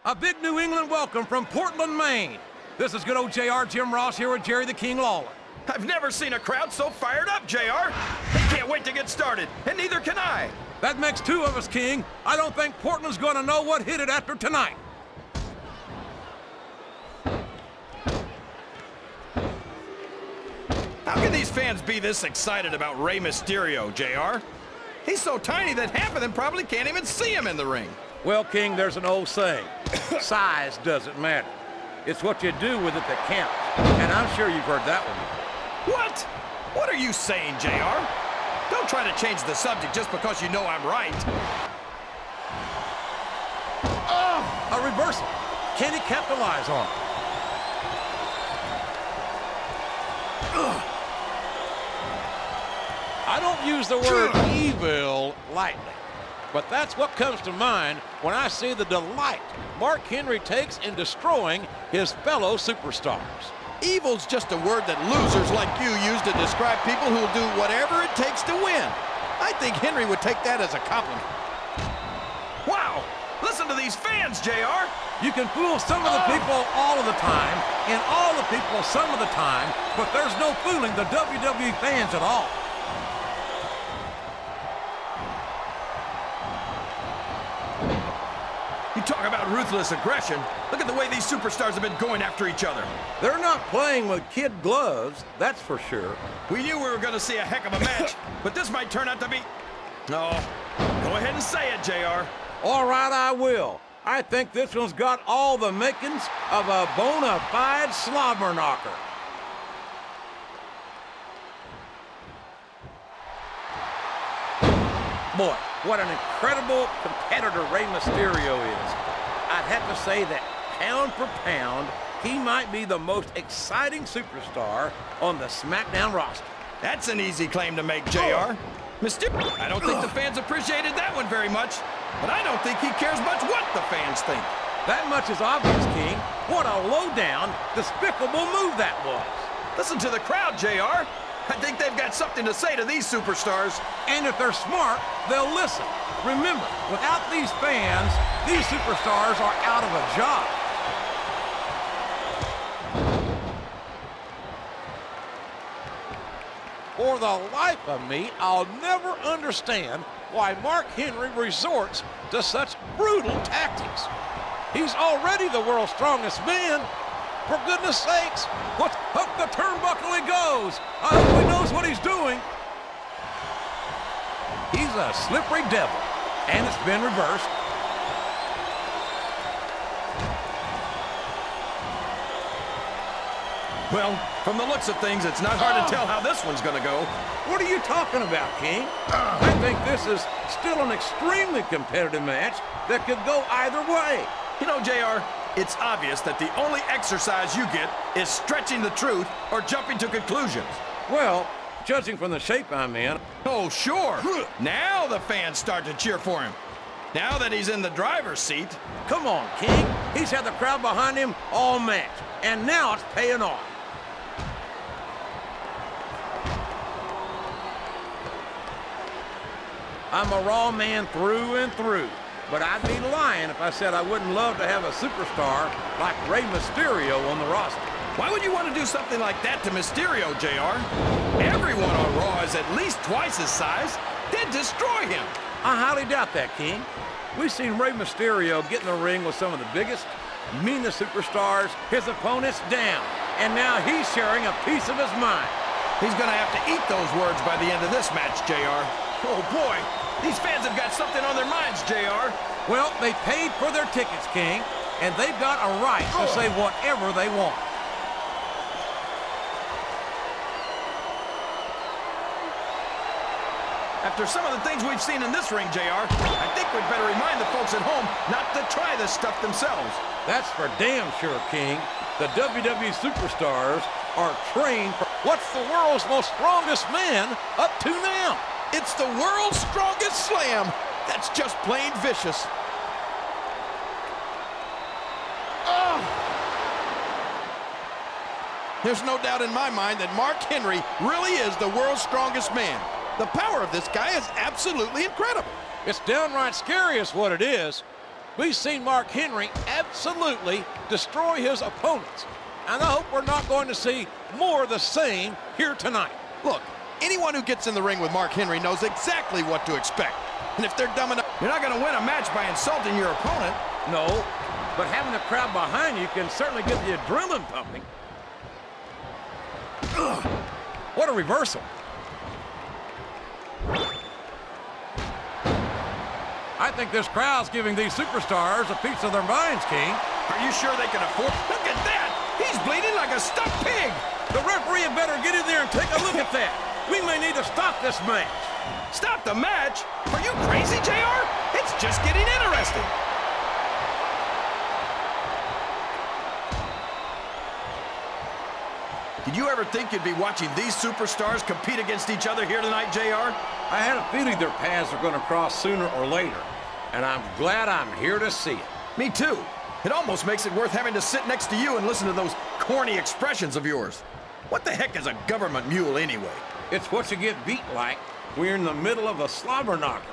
A big New England welcome from Portland, Maine. This is good old JR Jim Ross here with Jerry the King Lawler. I've never seen a crowd so fired up, JR. They can't wait to get started, and neither can I. That makes two of us, King. I don't think Portland's going to know what hit it after tonight. How can these fans be this excited about Rey Mysterio, JR? He's so tiny that half of them probably can't even see him in the ring. Well, King, there's an old saying. Size doesn't matter. It's what you do with it that counts. And I'm sure you've heard that one before. What? What are you saying, JR? Don't try to change the subject just because you know I'm right. Oh, a reversal. Can he capitalize on it? Ugh. I don't use the word evil lightly, but that's what comes to mind when I see the delight Mark Henry takes in destroying his fellow superstars. Evil's just a word that losers like you use to describe people who'll do whatever it takes to win. I think Henry would take that as a compliment. Wow! Listen to these fans, JR! You can fool some of the people all of the time, and all the people some of the time, but there's no fooling the WWE fans at all. You talk about ruthless aggression. Look at the way these superstars have been going after each other. They're not playing with kid gloves, that's for sure. We knew we were going to see a heck of a match, but this might turn out to be... No, go ahead and say it, JR. All right, I will. I think this one's got all the makings of a bona fide slobber knocker. Boy, what an incredible competitor Rey Mysterio is. I'd have to say that pound for pound, he might be the most exciting superstar on the SmackDown roster. That's an easy claim to make, JR. Mysterio, I don't think the fans appreciated that one very much, but I don't think he cares much what the fans think. That much is obvious, King. What a low-down, despicable move that was. Listen to the crowd, JR. I think they've got something to say to these superstars. And if they're smart, they'll listen. Remember, without these fans, these superstars are out of a job. For the life of me, I'll never understand why Mark Henry resorts to such brutal tactics. He's already the world's strongest man. For goodness sakes, up the turnbuckle he goes. I hope he knows what he's doing. He's a slippery devil, and it's been reversed. Well, from the looks of things, it's not hard to tell how this one's going to go. What are you talking about, King? I think this is still an extremely competitive match that could go either way. You know, JR, it's obvious that the only exercise you get is stretching the truth or jumping to conclusions. Well, judging from the shape I'm in... Oh, sure. Now the fans start to cheer for him. Now that he's in the driver's seat. Come on, King. He's had the crowd behind him all match, and now it's paying off. I'm a Raw man through and through, but I'd be lying if I said I wouldn't love to have a superstar like Rey Mysterio on the roster. Why would you want to do something like that to Mysterio, JR? Everyone on Raw is at least twice his size. They'd destroy him. I highly doubt that, King. We've seen Rey Mysterio get in the ring with some of the biggest, meanest superstars, his opponents down, and now he's sharing a piece of his mind. He's going to have to eat those words by the end of this match, JR. Oh, boy. These fans have got something on their minds, JR. Well, they paid for their tickets, King, and they've got a right to say whatever they want. After some of the things we've seen in this ring, JR, I think we'd better remind the folks at home not to try this stuff themselves. That's for damn sure, King. The WWE superstars are trained for... What's the world's most strongest man up to now? It's the world's strongest slam. That's just plain vicious. Oh! There's no doubt in my mind that Mark Henry really is the world's strongest man. The power of this guy is absolutely incredible. It's downright scary is what it is. We've seen Mark Henry absolutely destroy his opponents, and I hope we're not going to see more of the same here tonight. Look, anyone who gets in the ring with Mark Henry knows exactly what to expect. And if they're dumb enough... You're not going to win a match by insulting your opponent. No, but having the crowd behind you can certainly get the adrenaline pumping. Ugh, what a reversal. I think this crowd's giving these superstars a piece of their minds, King. Are you sure they can afford... Look at that! He's bleeding like a stuffed pig! The referee had better get in there and take a look at that. We may need to stop this match. Stop the match? Are you crazy, JR? It's just getting interesting. Did you ever think you'd be watching these superstars compete against each other here tonight, JR? I had a feeling their paths are going to cross sooner or later, and I'm glad I'm here to see it. Me too. It almost makes it worth having to sit next to you and listen to those corny expressions of yours. What the heck is a government mule anyway? It's what you get beat like when you're in the middle of a slobber knocker.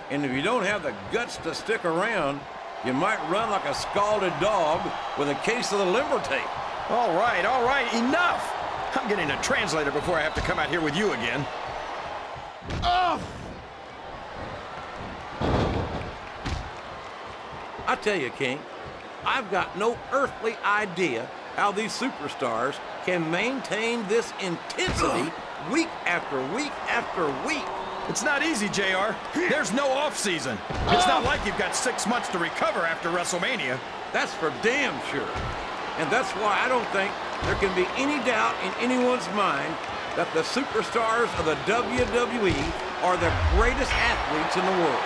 And if you don't have the guts to stick around, you might run like a scalded dog with a case of the limber tape. All right, enough! I'm getting a translator before I have to come out here with you again. Oh! I tell you, King, I've got no earthly idea how these superstars can maintain this intensity week after week after week. It's not easy, JR. There's no off-season. It's not like you've got 6 months to recover after WrestleMania. That's for damn sure. And that's why I don't think there can be any doubt in anyone's mind that the superstars of the WWE are the greatest athletes in the world.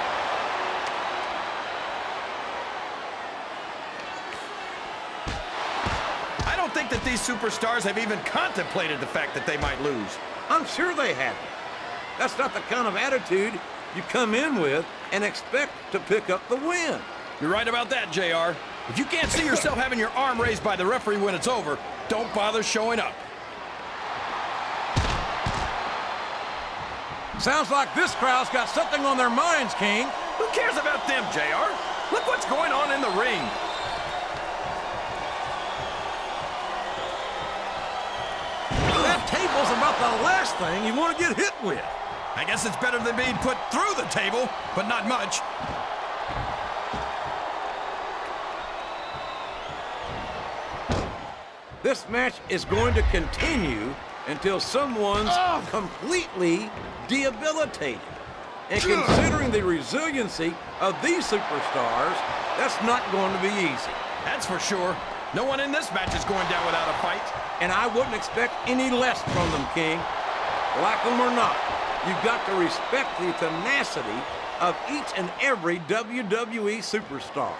I don't think that these superstars have even contemplated the fact that they might lose. I'm sure they haven't. That's not the kind of attitude you come in with and expect to pick up the win. You're right about that, JR. If you can't see yourself having your arm raised by the referee when it's over, don't bother showing up. Sounds like this crowd's got something on their minds, King. Who cares about them, JR? Look what's going on in the ring. That table's about the last thing you want to get hit with. I guess it's better than being put through the table, but not much. This match is going to continue until someone's completely debilitated. And considering the resiliency of these superstars, that's not going to be easy. That's for sure. No one in this match is going down without a fight. And I wouldn't expect any less from them, King. Like them or not, you've got to respect the tenacity of each and every WWE superstar.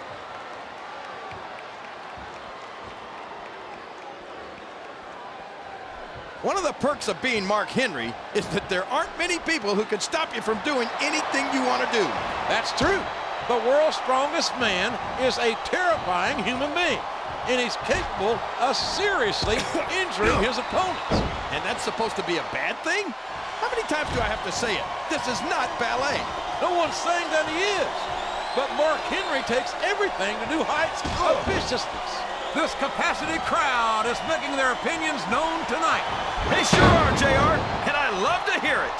One of the perks of being Mark Henry is that there aren't many people who can stop you from doing anything you want to do. That's true. The world's strongest man is a terrifying human being, and he's capable of seriously injuring his opponents. And that's supposed to be a bad thing? How many times do I have to say it? This is not ballet. No one's saying that he is. But Mark Henry takes everything to new heights of viciousness. This capacity crowd is making their opinions known tonight. They sure are, JR, and I love to hear it.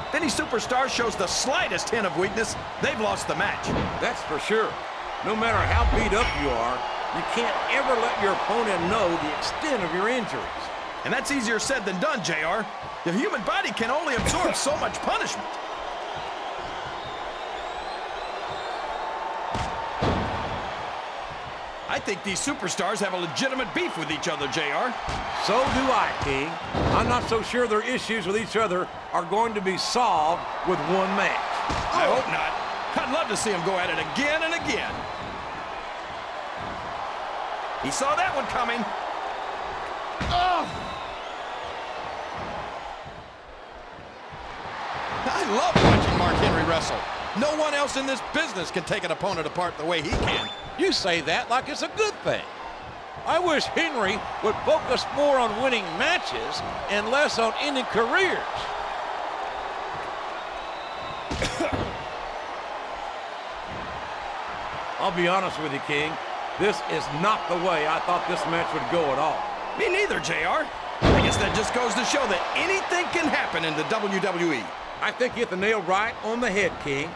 If any superstar shows the slightest hint of weakness, they've lost the match. That's for sure. No matter how beat up you are, you can't ever let your opponent know the extent of your injuries. And that's easier said than done, JR. The human body can only absorb so much punishment. I think these superstars have a legitimate beef with each other, JR. So do I, King. I'm not so sure their issues with each other are going to be solved with one match. I hope not. I'd love to see them go at it again and again. He saw that one coming. I love watching Mark Henry wrestle. No one else in this business can take an opponent apart the way he can. You say that like it's a good thing. I wish Henry would focus more on winning matches and less on ending careers. I'll be honest with you, King. This is not the way I thought this match would go at all. Me neither, JR. I guess that just goes to show that anything can happen in the WWE. I think you hit the nail right on the head, King.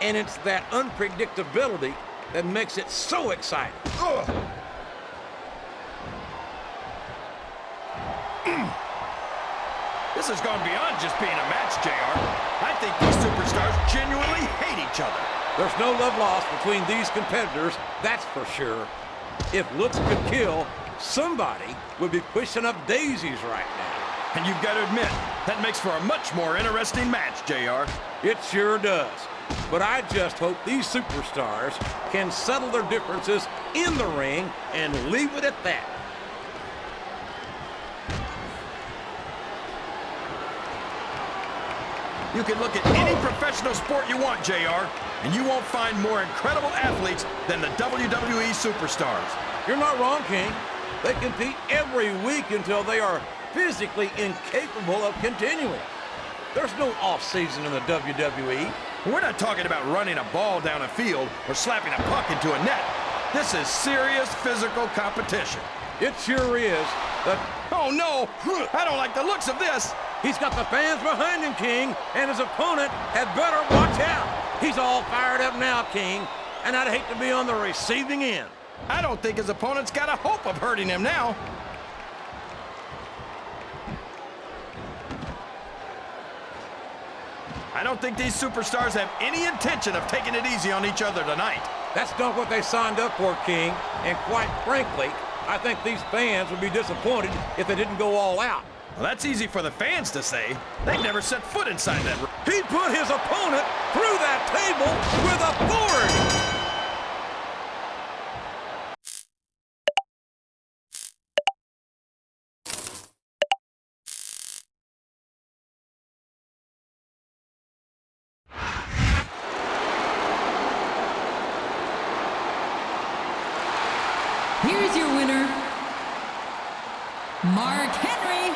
And it's that unpredictability that makes it so exciting. Ugh. This has gone beyond just being a match, JR. I think these superstars genuinely hate each other. There's no love lost between these competitors, that's for sure. If looks could kill, somebody would be pushing up daisies right now. And you've got to admit, that makes for a much more interesting match, JR. It sure does. But I just hope these superstars can settle their differences in the ring and leave it at that. You can look at any professional sport you want, JR, and you won't find more incredible athletes than the WWE superstars. You're not wrong, King. They compete every week until they are physically incapable of continuing. There's no off-season in the WWE. We're not talking about running a ball down a field or slapping a puck into a net. This is serious physical competition. It sure is. Oh, no! I don't like the looks of this. He's got the fans behind him, King, and his opponent had better watch out. He's all fired up now, King, and I'd hate to be on the receiving end. I don't think his opponent's got a hope of hurting him now. I don't think these superstars have any intention of taking it easy on each other tonight. That's not what they signed up for, King, and quite frankly, I think these fans would be disappointed if they didn't go all out. Well, that's easy for the fans to say. They've never set foot inside that room. He put his opponent through that table with authority. Here's your winner, Mark Henry.